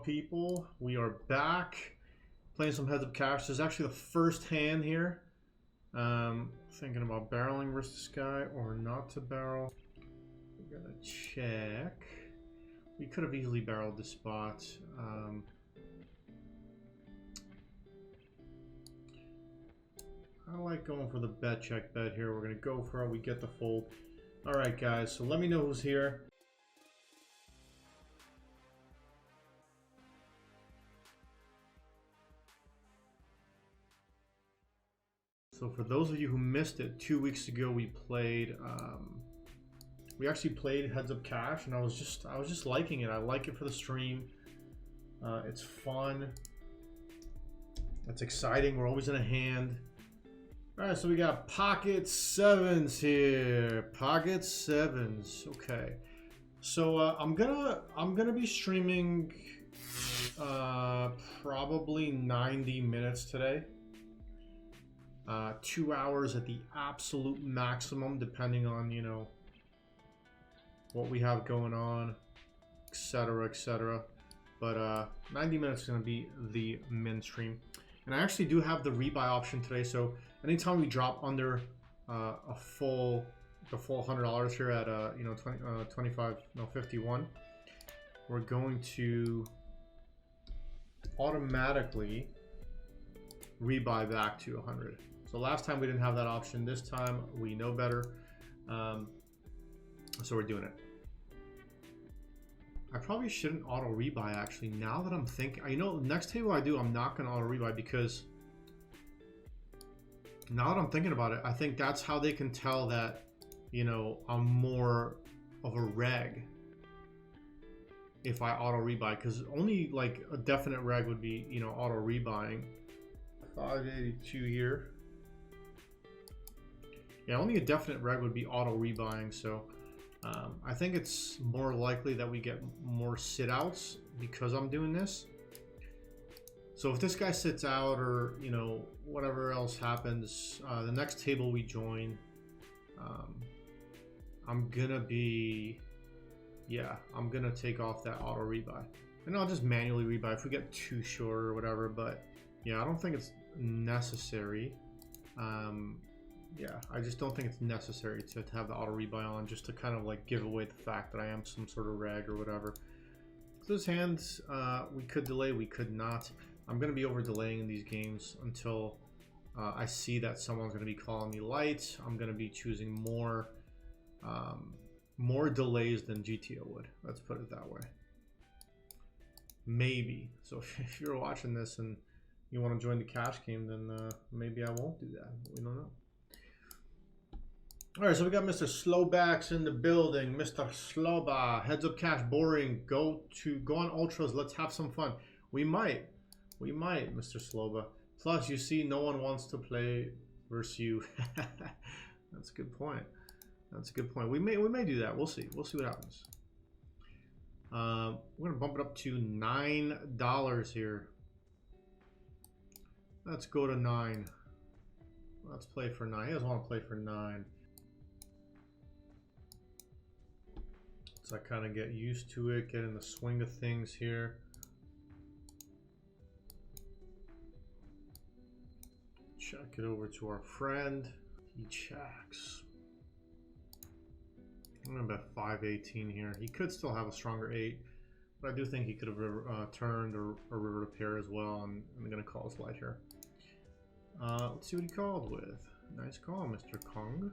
people? We are back playing some heads up cash. This is actually the first hand here. Thinking about barreling versus this guy or not to barrel. We're gonna check. We could have easily barreled this spot. I like going for the bet check bet here. We're gonna go for it. We get the fold. All right, guys. So let me know who's here. So for those of you who missed it, 2 weeks ago we played. We actually played Heads Up Cash, and I was just liking it. I like it for the stream. It's fun. It's exciting. We're always in a hand. All right, so we got pocket sevens here. Pocket sevens. Okay. So I'm gonna be streaming probably 90 minutes today. 2 hours at the absolute maximum, depending on, you know, what we have going on, etc., etc. But 90 minutes is going to be the min stream. And I actually do have the rebuy option today, so anytime we drop under the full $100 here at you know 51, we're going to automatically rebuy back to 100. So last time we didn't have that option. This time we know better, so we're doing it. I probably shouldn't auto rebuy actually. Now that I'm thinking, you know, next table I do, I'm not gonna auto rebuy because now that I'm thinking about it, I think that's how they can tell that, you know, I'm more of a reg if I auto rebuy, because only like a definite reg would be, you know, auto rebuying. 582 here. Yeah, only a definite reg would be auto rebuying, so I think it's more likely that we get more sit outs because I'm doing this. So if this guy sits out, or you know, whatever else happens, the next table we join, I'm gonna take off that auto rebuy, and I'll just manually rebuy if we get too short or whatever. But yeah, I don't think it's necessary. Yeah, I just don't think it's necessary to have the auto rebuy on, just to kind of like give away the fact that I am some sort of reg or whatever. So this hand, we could delay, we could not. I'm going to be over delaying in these games until I see that someone's going to be calling me light. I'm going to be choosing more delays than GTO would. Let's put it that way. Maybe. So if you're watching this and you want to join the cash game, then maybe I won't do that. We don't know. All right, so we got Mr. Slowbacks in the building. Mr. Slowba, Heads Up Cash, boring. Go on ultras. Let's have some fun. We might, Mr. Slowba. Plus, you see, no one wants to play versus you. That's a good point. That's a good point. We may do that. We'll see. We'll see what happens. We're gonna bump it up to $9 here. Let's go to 9. Let's play for 9. He doesn't want to play for 9. So I kind of get used to it, get in the swing of things here. Check it over to our friend. He checks. I'm gonna bet 518 here. He could still have a stronger 8, but I do think he could have turned or river to pair as well, and I'm gonna call his light here. Let's see what he called with. Nice call, Mr. Kong.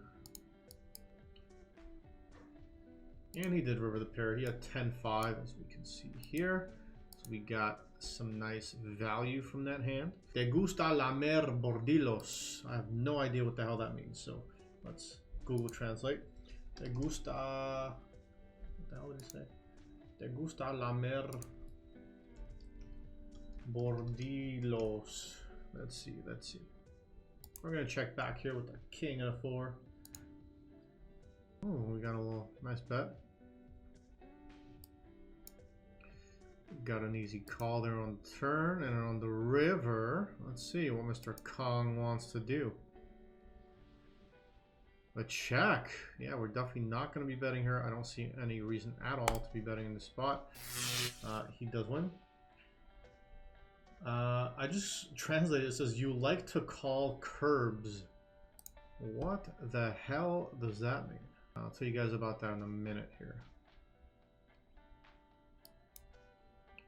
And he did river the pair. He had 10-5, as we can see here. So we got some nice value from that hand. Te gusta lamer bordilos. I have no idea what the hell that means, so let's Google Translate. Te gusta... What the hell did he say? Te gusta lamer bordilos. Let's see, let's see. We're going to check back here with the king and a 4. Oh, we got a little nice bet. Got an easy call there on the turn, and on the river, let's see what Mr. Kong wants to do. A check. Yeah, we're definitely not going to be betting here. I don't see any reason at all to be betting in this spot. He does win. I just translated. It says you like to call curbs. What the hell does that mean? I'll tell you guys about that in a minute here.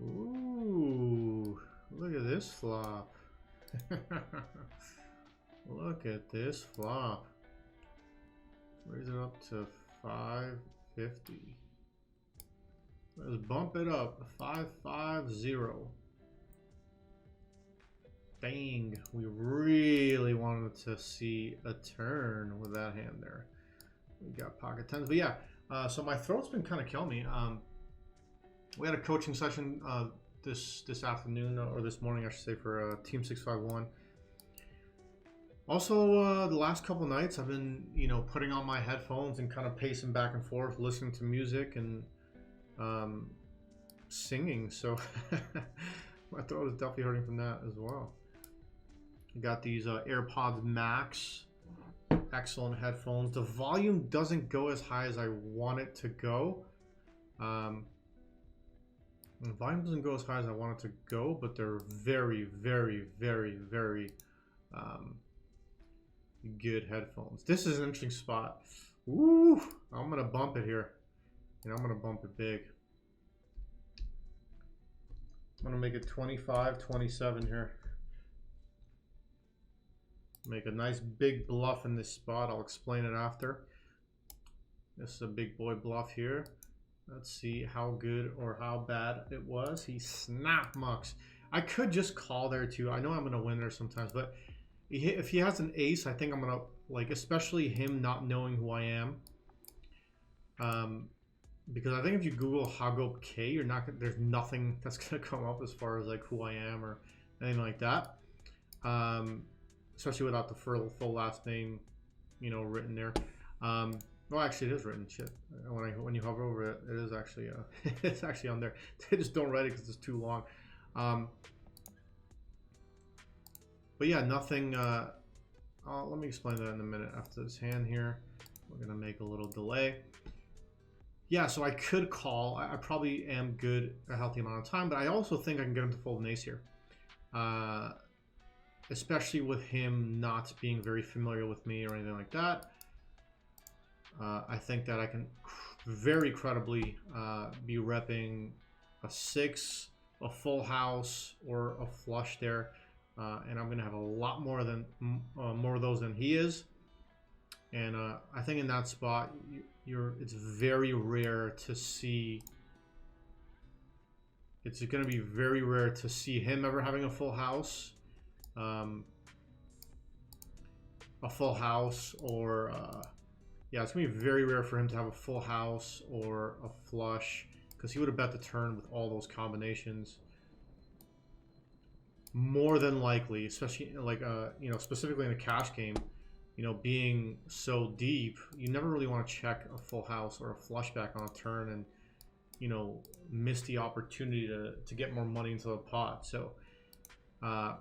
Ooh, look at this flop. Look at this flop. Raise it up to 550. Let's bump it up. 550. Dang, we really wanted to see a turn with that hand there. We got pocket tens, but yeah. So my throat's been kind of killing me. We had a coaching session this afternoon, or this morning, I should say, for Team 651. Also, the last couple nights, I've been, putting on my headphones and kind of pacing back and forth, listening to music and singing. So my throat is definitely hurting from that as well. Got these AirPods Max, excellent headphones. The volume doesn't go as high as I want it to go. The volume doesn't go as high as I want it to go, but they're very, very, very, very good headphones. This is an interesting spot. Ooh, I'm gonna bump it here, and I'm gonna bump it big. I'm gonna make it 25, 27 here. Make a nice big bluff in this spot. I'll explain it after. This is a big boy bluff here. Let's see how good or how bad it was. He snap mucks. I could just call there too. I know I'm gonna win there sometimes, but if he has an ace, I think I'm gonna, like, especially him not knowing who I am. Because I think if you Google Hagop K, you're not gonna, there's nothing that's gonna come up as far as like who I am or anything like that. Especially without the full last name, written there. Well, actually, it is written. Shit. When you hover over it, it is actually it's actually on there. They just don't write it because it's too long. But yeah, nothing. Let me explain that in a minute. After this hand here, we're gonna make a little delay. Yeah, so I could call. I probably am good a healthy amount of time, but I also think I can get him to fold an ace here. Especially with him not being very familiar with me or anything like that. I think that I can very credibly be repping a 6, a full house, or a flush there, and I'm going to have a lot more of those than he is. And I think in that spot, it's very rare to see. It's going to be very rare to see him ever having a full house. A full house, or yeah, it's gonna be very rare for him to have a full house or a flush, because he would have bet the turn with all those combinations. More than likely, especially like specifically in a cash game, being so deep, you never really want to check a full house or a flush back on a turn and miss the opportunity to get more money into the pot. So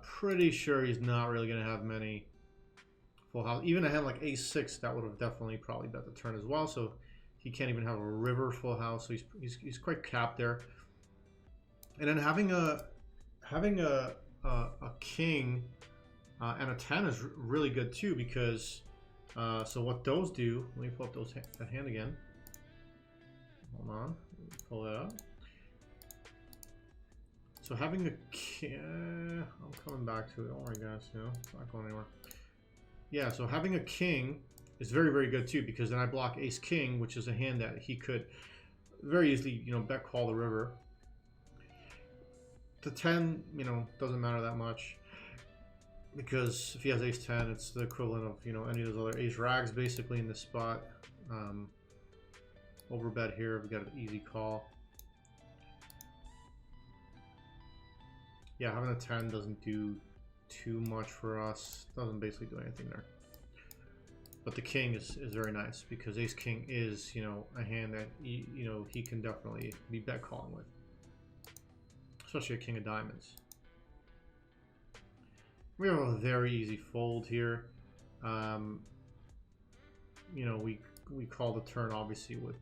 pretty sure he's not really going to have many full house. Even a hand like ace-6, that would have definitely probably bet the turn as well. So he can't even have a river full house. So he's quite capped there. And then having a king and a 10 is really good too, because so what those do. Let me pull up that hand again. Hold on, pull that up. So having a king, I'm coming back to it. Don't worry, guys. It's not going anywhere. Yeah, so having a king is very, very good too, because then I block ace king, which is a hand that he could very easily, bet call the river. The 10, doesn't matter that much, because if he has ace 10, it's the equivalent of, any of those other ace rags basically in this spot. Overbet here, we got an easy call. Yeah, having a 10 doesn't do too much for us. Doesn't basically do anything there. But the king is very nice, because ace king is, a hand that he can definitely be bet calling with, especially a king of diamonds. We have a very easy fold here. We call the turn obviously with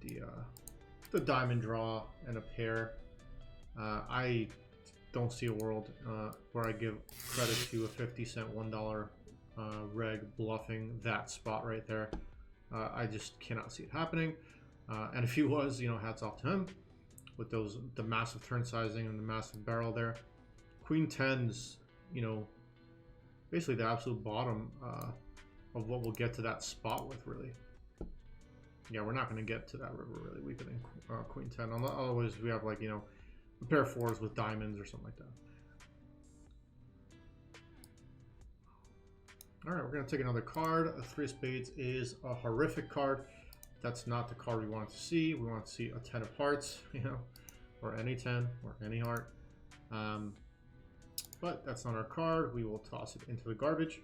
the diamond draw and a pair. I don't see a world where I give credit to a 50-cent $1 reg bluffing that spot right there. I just cannot see it happening. And if he was, you know, hats off to him with the massive turn sizing and the massive barrel there. Queen 10's, you know, basically the absolute bottom of what we'll get to that spot with, really. Yeah, we're not going to get to that river really weaker than Queen 10. Otherwise, we have, like, you know, a pair of fours with diamonds or something like that. All right, we're going to take another card. A 3 of spades is a horrific card. That's not the card we want to see. We want to see a 10 of hearts, you know, or any 10 or any heart. But that's not our card. We will toss it into the garbage.